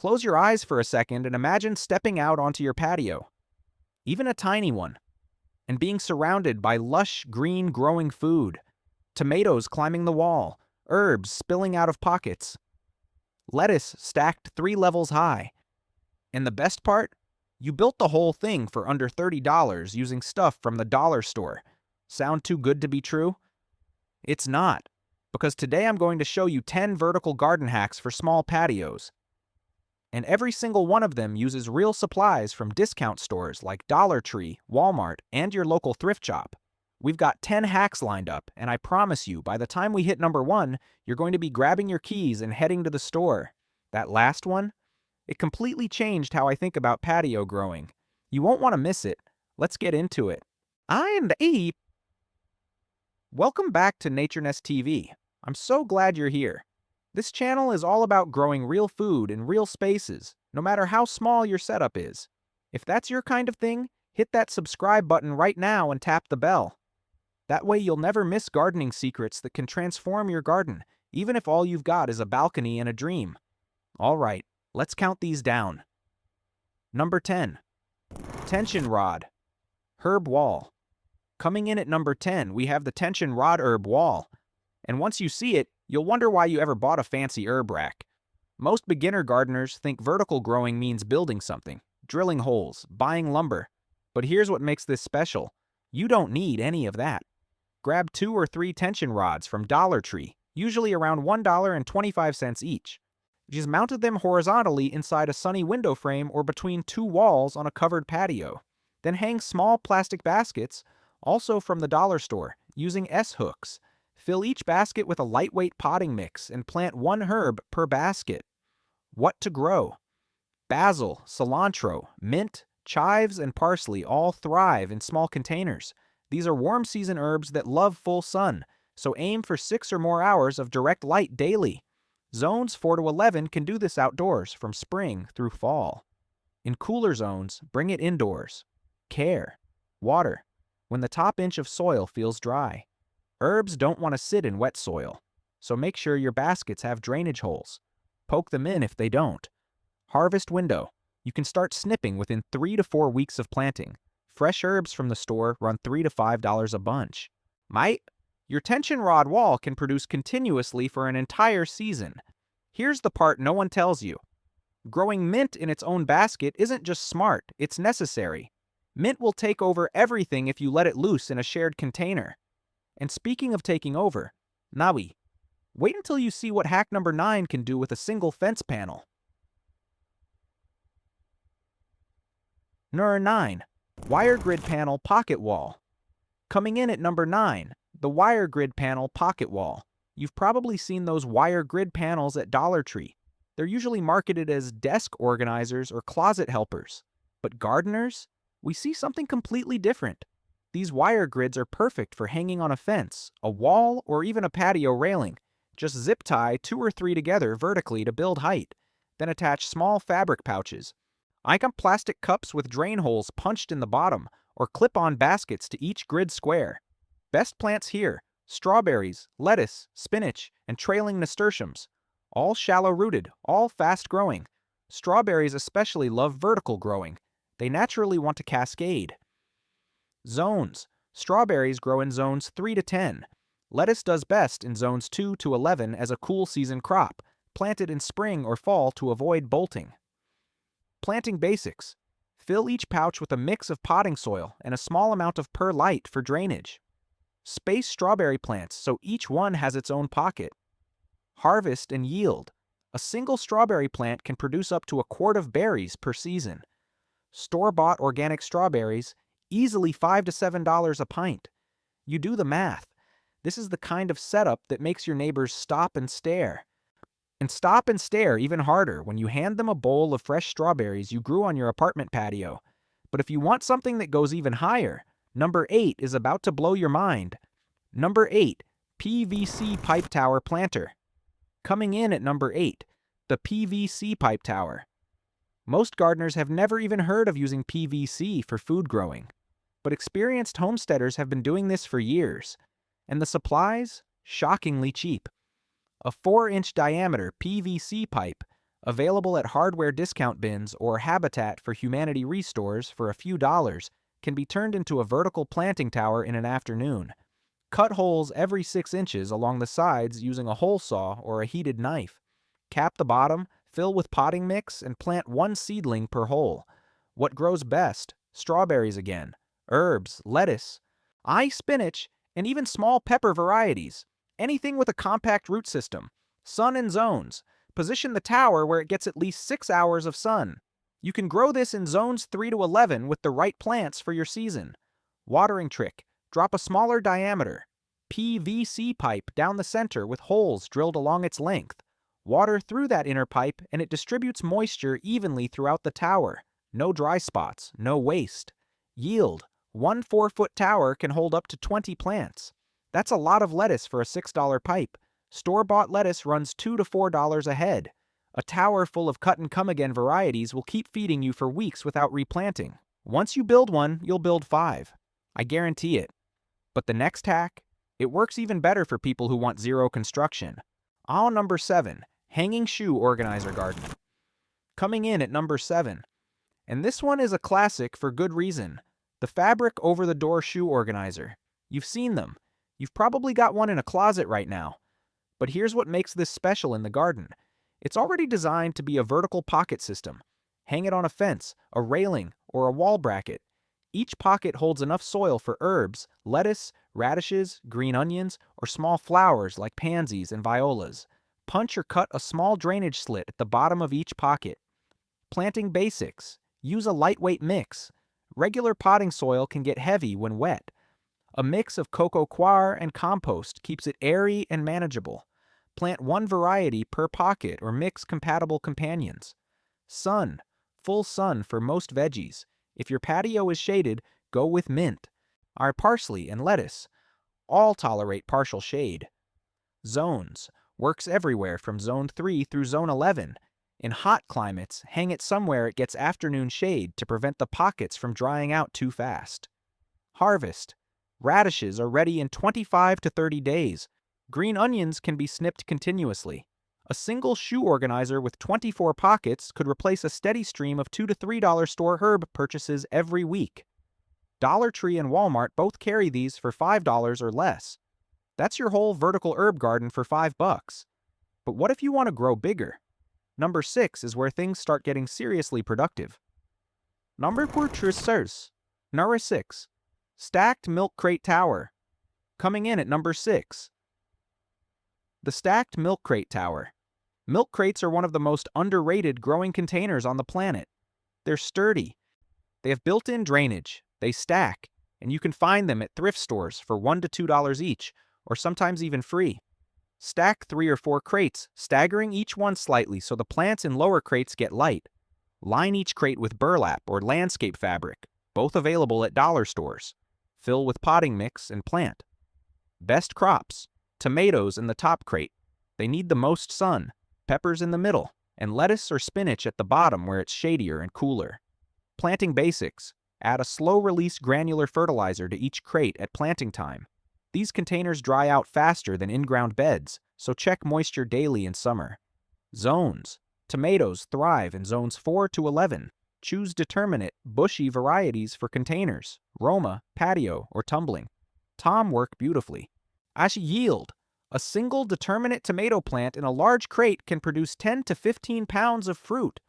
Close your eyes for a second and imagine stepping out onto your patio, even a tiny one, and being surrounded by lush, green, growing food, tomatoes climbing the wall, herbs spilling out of pockets, lettuce stacked 3 levels high. And the best part? You built the whole thing for under $30 using stuff from the dollar store. Sound too good to be true? It's not, because today I'm going to show you 10 vertical garden hacks for small patios. And every single one of them uses real supplies from discount stores like Dollar Tree, Walmart, and your local thrift shop. We've got 10 hacks lined up, and I promise you, by the time we hit number 1, you're going to be grabbing your keys and heading to the store. That last one? It completely changed how I think about patio growing. You won't want to miss it. Let's get into it. Welcome back to Nature Nest TV. I'm so glad you're here. This channel is all about growing real food in real spaces, no matter how small your setup is. If that's your kind of thing, hit that subscribe button right now and tap the bell. That way you'll never miss gardening secrets that can transform your garden, even if all you've got is a balcony and a dream. All right, let's count these down. Number 10. Tension rod. Herb wall. Coming in at number 10, we have the tension rod herb wall. And once you see it, you'll wonder why you ever bought a fancy herb rack. Most beginner gardeners think vertical growing means building something, drilling holes, buying lumber. But here's what makes this special. You don't need any of that. Grab 2 or 3 tension rods from Dollar Tree, usually around $1.25 each. Just mounted them horizontally inside a sunny window frame or between 2 walls on a covered patio. Then hang small plastic baskets, also from the dollar store, using S-hooks. Fill each basket with a lightweight potting mix and plant 1 herb per basket. What to grow? Basil, cilantro, mint, chives, and parsley all thrive in small containers. These are warm season herbs that love full sun, so aim for 6 or more hours of direct light daily. Zones 4 to 11 can do this outdoors from spring through fall. In cooler zones, bring it indoors. Care. Water. When the top inch of soil feels dry. Herbs don't want to sit in wet soil, so make sure your baskets have drainage holes. Poke them in if they don't. Harvest window. You can start snipping within 3 to 4 weeks of planting. Fresh herbs from the store run $3 to $5 a bunch. Your tension rod wall can produce continuously for an entire season. Here's the part no one tells you. Growing mint in its own basket isn't just smart, it's necessary. Mint will take over everything if you let it loose in a shared container. And speaking of taking over, wait until you see what hack number 9 can do with a single fence panel. Number 9. Wire grid panel pocket wall. Coming in at number 9, the wire grid panel pocket wall. You've probably seen those wire grid panels at Dollar Tree. They're usually marketed as desk organizers or closet helpers. But gardeners? We see something completely different. These wire grids are perfect for hanging on a fence, a wall, or even a patio railing. Just zip tie 2 or 3 together vertically to build height. Then attach small fabric pouches. Icon plastic cups with drain holes punched in the bottom, or clip-on baskets to each grid square. Best plants here: strawberries, lettuce, spinach, and trailing nasturtiums. All shallow-rooted, all fast-growing. Strawberries especially love vertical growing. They naturally want to cascade. Zones. Strawberries grow in zones 3 to 10. Lettuce does best in zones 2 to 11 as a cool season crop, planted in spring or fall to avoid bolting. Planting basics. Fill each pouch with a mix of potting soil and a small amount of perlite for drainage. Space strawberry plants so each one has its own pocket. Harvest and yield. A single strawberry plant can produce up to a quart of berries per season. Store-bought organic strawberries, easily $5 to $7 a pint. You do the math. This is the kind of setup that makes your neighbors stop and stare. And stop and stare even harder when you hand them a bowl of fresh strawberries you grew on your apartment patio. But if you want something that goes even higher, number 8 is about to blow your mind. Number 8, PVC pipe tower planter. Coming in at number 8, the PVC pipe tower. Most gardeners have never even heard of using PVC for food growing. But experienced homesteaders have been doing this for years. And the supplies? Shockingly cheap. A 4-inch diameter PVC pipe, Available at hardware discount bins or Habitat for Humanity restores for a few dollars, can be turned into a vertical planting tower in an afternoon. Cut holes every 6 inches along the sides using a hole saw or a heated knife. Cap the bottom, fill with potting mix, and plant one seedling per hole. What grows best? Strawberries again, herbs, lettuce, spinach, and even small pepper varieties. Anything with a compact root system. Sun in zones. Position the tower where it gets at least 6 hours of sun. You can grow this in zones 3 to 11 with the right plants for your season. Watering trick. Drop a smaller diameter PVC pipe down the center with holes drilled along its length. Water through that inner pipe and it distributes moisture evenly throughout the tower. No dry spots, no waste. Yield. One 4-foot tower can hold up to 20 plants. That's a lot of lettuce for a $6 pipe. Store-bought lettuce runs $2 to $4 a head. A tower full of cut-and-come-again varieties will keep feeding you for weeks without replanting. Once you build one, you'll build 5. I guarantee it. But the next hack? It works even better for people who want zero construction. Number 7. Hanging Shoe Organizer Garden. Coming in at number 7. And this one is a classic for good reason. The fabric over-the-door shoe organizer. You've seen them. You've probably got one in a closet right now. But here's what makes this special in the garden. It's already designed to be a vertical pocket system. Hang it on a fence, a railing, or a wall bracket. Each pocket holds enough soil for herbs, lettuce, radishes, green onions, or small flowers like pansies and violas. Punch or cut a small drainage slit at the bottom of each pocket. Planting basics. Use a lightweight mix. Regular potting soil can get heavy when wet. A mix of coco coir and compost keeps it airy and manageable. Plant one variety per pocket or mix compatible companions. Sun. Full sun for most veggies. If your patio is shaded, go with mint. Our parsley and lettuce. All tolerate partial shade. Zones. Works everywhere from zone 3 through zone 11. In hot climates, hang it somewhere it gets afternoon shade to prevent the pockets from drying out too fast. Harvest. Radishes are ready in 25 to 30 days. Green onions can be snipped continuously. A single shoe organizer with 24 pockets could replace a steady stream of $2 to $3 store herb purchases every week. Dollar Tree and Walmart both carry these for $5 or less. That's your whole vertical herb garden for $5. But what if you want to grow bigger? Number 6 is where things start getting seriously productive. Number 6. Stacked Milk Crate Tower. Coming in at number 6. The Stacked Milk Crate Tower. Milk crates are one of the most underrated growing containers on the planet. They're sturdy. They have built-in drainage. They stack, and you can find them at thrift stores for $1 to $2 each, or sometimes even free. Stack 3 or 4 crates, staggering each one slightly so the plants in lower crates get light. Line each crate with burlap or landscape fabric, both available at dollar stores. Fill with potting mix and plant. Best crops. Tomatoes in the top crate. They need the most sun. Peppers in the middle, and lettuce or spinach at the bottom where it's shadier and cooler. Planting basics. Add a slow-release granular fertilizer to each crate at planting time. These containers dry out faster than in-ground beds, so check moisture daily in summer. Zones. Tomatoes thrive in zones 4 to 11. Choose determinate, bushy varieties for containers. Roma, Patio, or tumbling. Tom work beautifully. Yield. A single determinate tomato plant in a large crate can produce 10 to 15 pounds of fruit.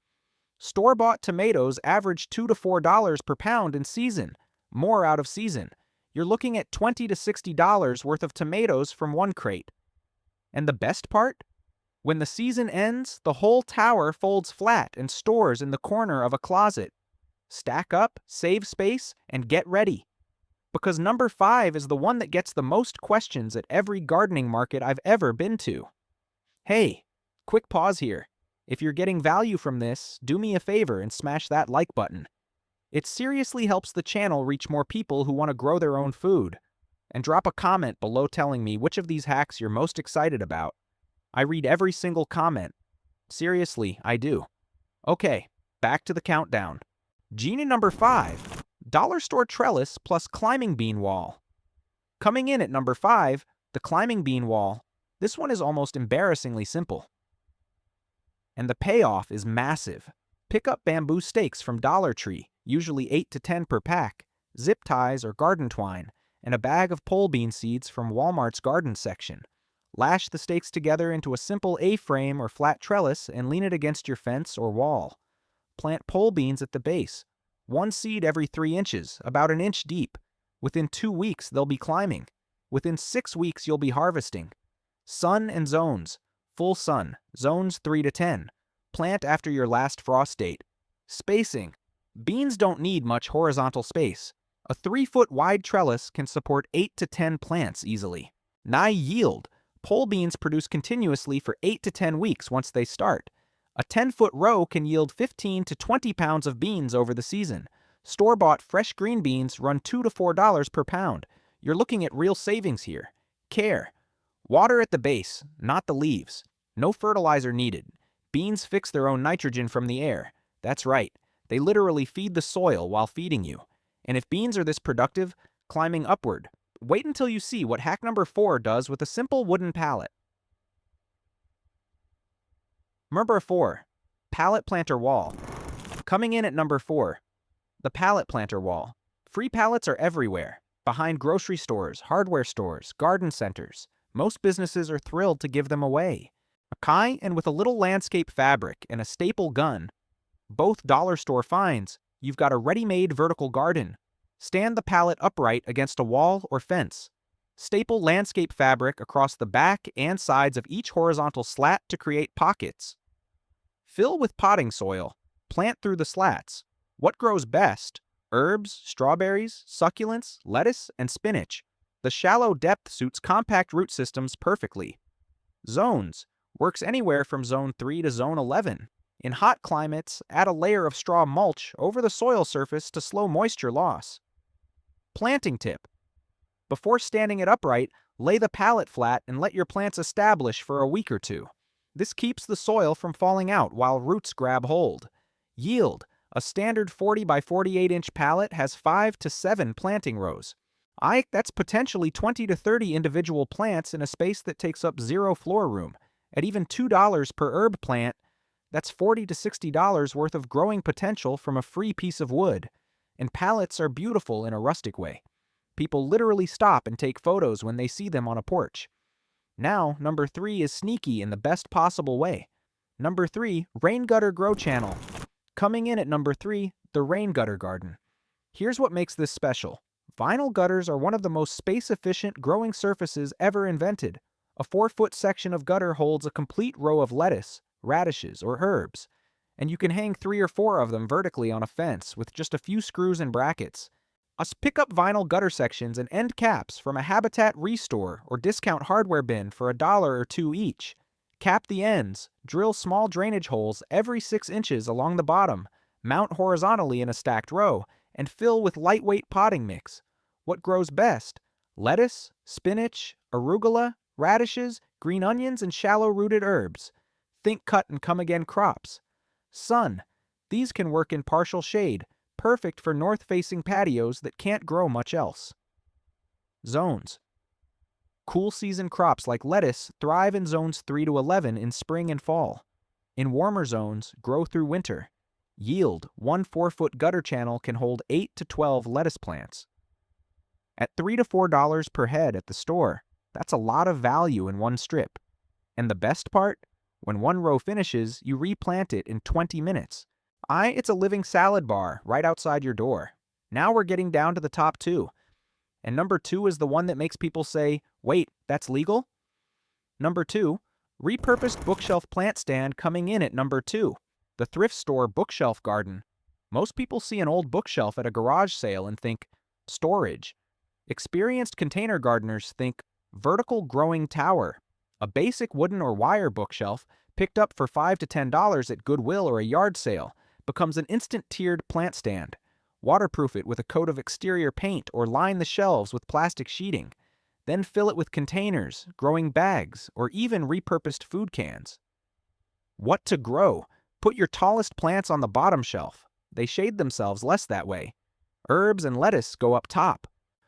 Store-bought tomatoes average $2 to $4 per pound in season. More out of season. You're looking at $20 to $60 worth of tomatoes from one crate. And the best part? When the season ends, the whole tower folds flat and stores in the corner of a closet. Stack up, save space, and get ready. Because number 5 is the one that gets the most questions at every gardening market I've ever been to. Hey, quick pause here. If you're getting value from this, do me a favor and smash that like button. It seriously helps the channel reach more people who want to grow their own food. And drop a comment below telling me which of these hacks you're most excited about. I read every single comment. Seriously, I do. Okay, back to the countdown. Genie number 5. Dollar store trellis plus climbing bean wall. Coming in at number 5, the climbing bean wall. This one is almost embarrassingly simple. And the payoff is massive. Pick up bamboo stakes from Dollar Tree, usually 8 to 10 per pack, zip ties or garden twine, and a bag of pole bean seeds from Walmart's garden section. Lash the stakes together into a simple A-frame or flat trellis and lean it against your fence or wall. Plant pole beans at the base. One seed every 3 inches, about an inch deep. Within 2 weeks, they'll be climbing. Within 6 weeks, you'll be harvesting. Sun and zones. Full sun, zones 3 to 10. Plant after your last frost date. Spacing. Beans don't need much horizontal space. A 3-foot wide trellis can support 8 to 10 plants easily. Yield. Pole beans produce continuously for 8 to 10 weeks once they start. A 10-foot row can yield 15 to 20 pounds of beans over the season. Store-bought fresh green beans run $2 to $4 per pound. You're looking at real savings here. Care. Water at the base, not the leaves. No fertilizer needed. Beans fix their own nitrogen from the air. That's right. They literally feed the soil while feeding you. And if beans are this productive, climbing upward. Wait until you see what hack number 4 does with a simple wooden pallet. Number 4. Pallet planter wall. Coming in at number 4. The pallet planter wall. Free pallets are everywhere. Behind grocery stores, hardware stores, garden centers. Most businesses are thrilled to give them away. And with a little landscape fabric and a staple gun, both dollar store finds, you've got a ready-made vertical garden. Stand the pallet upright against a wall or fence. Staple landscape fabric across the back and sides of each horizontal slat to create pockets. Fill with potting soil. Plant through the slats. What grows best? Herbs, strawberries, succulents, lettuce, and spinach. The shallow depth suits compact root systems perfectly. Zones. Works anywhere from zone 3 to zone 11. In hot climates, add a layer of straw mulch over the soil surface to slow moisture loss. Planting tip. Before standing it upright, lay the pallet flat and let your plants establish for a week or 2. This keeps the soil from falling out while roots grab hold. Yield. A standard 40 by 48 inch pallet has 5 to 7 planting rows. That's potentially 20 to 30 individual plants in a space that takes up 0 floor room. At even $2 per herb plant, that's $40 to $60 worth of growing potential from a free piece of wood. And pallets are beautiful in a rustic way. People literally stop and take photos when they see them on a porch. Now, number 3 is sneaky in the best possible way. Number 3, rain gutter grow channel. Coming in at number 3, the rain gutter garden. Here's what makes this special. Vinyl gutters are one of the most space-efficient growing surfaces ever invented. A 4-foot section of gutter holds a complete row of lettuce, radishes, or herbs, and you can hang 3 or 4 of them vertically on a fence with just a few screws and brackets. Pick up vinyl gutter sections and end caps from a Habitat Restore or discount hardware bin for $1 or $2 each. Cap the ends, drill small drainage holes every 6 inches along the bottom, mount horizontally in a stacked row, and fill with lightweight potting mix. What grows best? Lettuce, spinach, arugula, radishes, green onions, and shallow-rooted herbs. Think cut and come again crops. Sun. These can work in partial shade, perfect for north-facing patios that can't grow much else. Zones. Cool season crops like lettuce thrive in zones 3 to 11 in spring and fall. In warmer zones, grow through winter. Yield, 1 4-foot gutter channel can hold 8 to 12 lettuce plants. At $3 to $4 per head at the store, that's a lot of value in one strip. And the best part? When one row finishes, you replant it in 20 minutes. It's a living salad bar right outside your door. Now we're getting down to the top 2. And number 2 is the one that makes people say, wait, that's legal? Number 2, repurposed bookshelf plant stand coming in at number 2, the thrift store bookshelf garden. Most people see an old bookshelf at a garage sale and think, storage. Experienced container gardeners think, vertical growing tower. A basic wooden or wire bookshelf, picked up for $5 to $10 at Goodwill or a yard sale, becomes an instant tiered plant stand. Waterproof it with a coat of exterior paint or line the shelves with plastic sheeting. Then fill it with containers, growing bags, or even repurposed food cans. What to grow? Put your tallest plants on the bottom shelf. They shade themselves less that way. Herbs and lettuce go up top.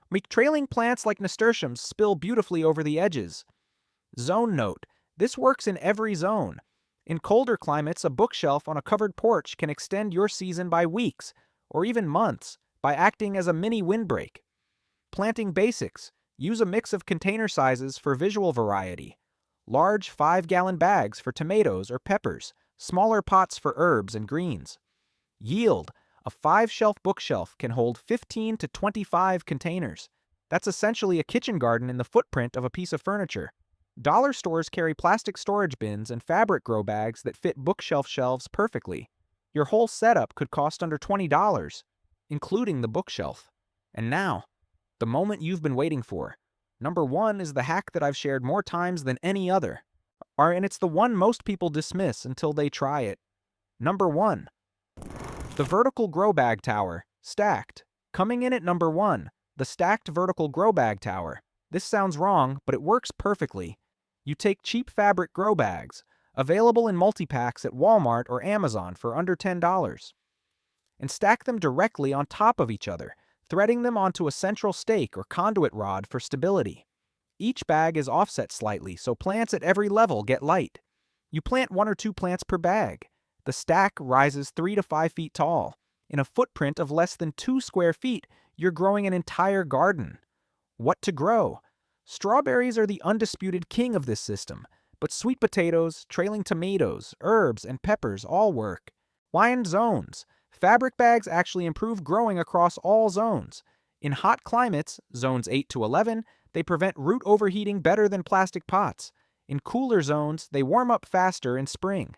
Make trailing plants like nasturtiums spill beautifully over the edges. Zone note. This works in every zone. In colder climates, a bookshelf on a covered porch can extend your season by weeks, or even months, by acting as a mini windbreak. Planting basics. Use a mix of container sizes for visual variety. Large 5-gallon bags for tomatoes or peppers, smaller pots for herbs and greens. Yield. A 5-shelf bookshelf can hold 15 to 25 containers. That's essentially a kitchen garden in the footprint of a piece of furniture. Dollar stores carry plastic storage bins and fabric grow bags that fit bookshelf shelves perfectly. Your whole setup could cost under $20, including the bookshelf. And now, the moment you've been waiting for. Number 1 is the hack that I've shared more times than any other. And it's the one most people dismiss until they try it. Number 1. The vertical grow bag tower, stacked. Coming in at number 1, the stacked vertical grow bag tower. This sounds wrong, but it works perfectly. You take cheap fabric grow bags, available in multi-packs at Walmart or Amazon for under $10, and stack them directly on top of each other, threading them onto a central stake or conduit rod for stability. Each bag is offset slightly, so plants at every level get light. You plant 1 or 2 plants per bag. The stack rises 3 to 5 feet tall. In a footprint of less than 2 square feet, you're growing an entire garden. What to grow? Strawberries are the undisputed king of this system, but sweet potatoes, trailing tomatoes, herbs, and peppers all work. Lined zones. Fabric bags actually improve growing across all zones. In hot climates, zones 8 to 11, they prevent root overheating better than plastic pots. In cooler zones, they warm up faster in spring.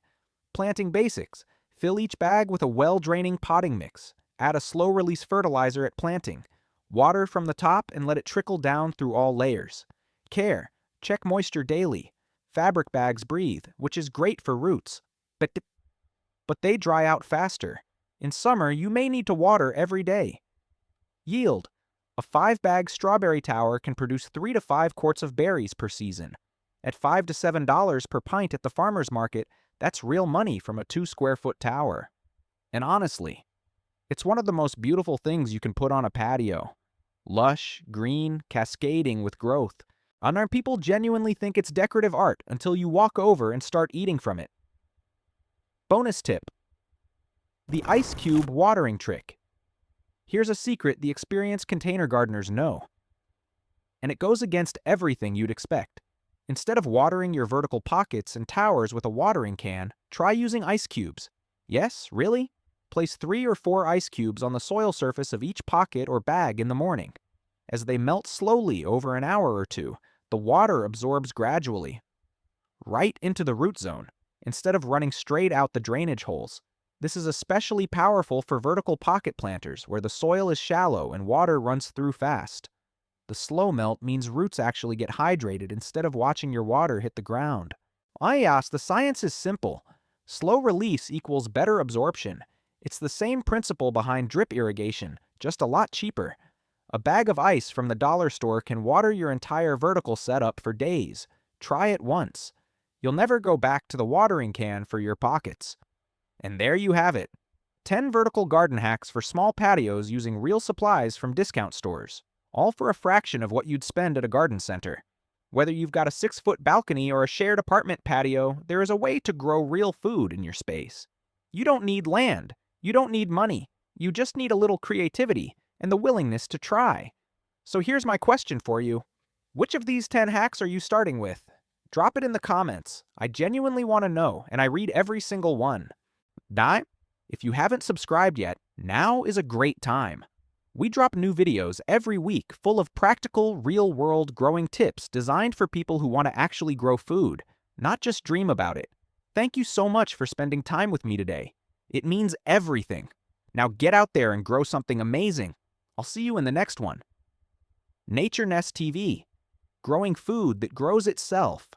Planting basics. Fill each bag with a well-draining potting mix. Add a slow-release fertilizer at planting. Water from the top and let it trickle down through all layers. Care. Check moisture daily. Fabric bags breathe, which is great for roots. But they dry out faster. In summer, you may need to water every day. Yield. A 5-bag strawberry tower can produce 3 to 5 quarts of berries per season. At $5 to $7 per pint at the farmer's market, that's real money from a 2-square-foot tower. And honestly, it's one of the most beautiful things you can put on a patio. Lush, green, cascading with growth. And people genuinely think it's decorative art until you walk over and start eating from it. Bonus tip. The ice cube watering trick. Here's a secret the experienced container gardeners know. And it goes against everything you'd expect. Instead of watering your vertical pockets and towers with a watering can, try using ice cubes. Yes, really? Place 3 or 4 ice cubes on the soil surface of each pocket or bag in the morning. As they melt slowly over an hour or 2, the water absorbs gradually, right into the root zone, instead of running straight out the drainage holes. This is especially powerful for vertical pocket planters where the soil is shallow and water runs through fast. The slow melt means roots actually get hydrated instead of watching your water hit the ground. The science is simple. Slow release equals better absorption. It's the same principle behind drip irrigation, just a lot cheaper. A bag of ice from the dollar store can water your entire vertical setup for days. Try it once. You'll never go back to the watering can for your pockets. And there you have it. 10 vertical garden hacks for small patios using real supplies from discount stores. All for a fraction of what you'd spend at a garden center. Whether you've got a 6-foot balcony or a shared apartment patio, there is a way to grow real food in your space. You don't need land. You don't need money. You just need a little creativity and the willingness to try. So here's my question for you. Which of these 10 hacks are you starting with? Drop it in the comments. I genuinely want to know, and I read every single one. If you haven't subscribed yet, now is a great time. We drop new videos every week full of practical, real-world growing tips designed for people who want to actually grow food, not just dream about it. Thank you so much for spending time with me today. It means everything. Now get out there and grow something amazing. I'll see you in the next one. Nature Nest TV. Growing food that grows itself.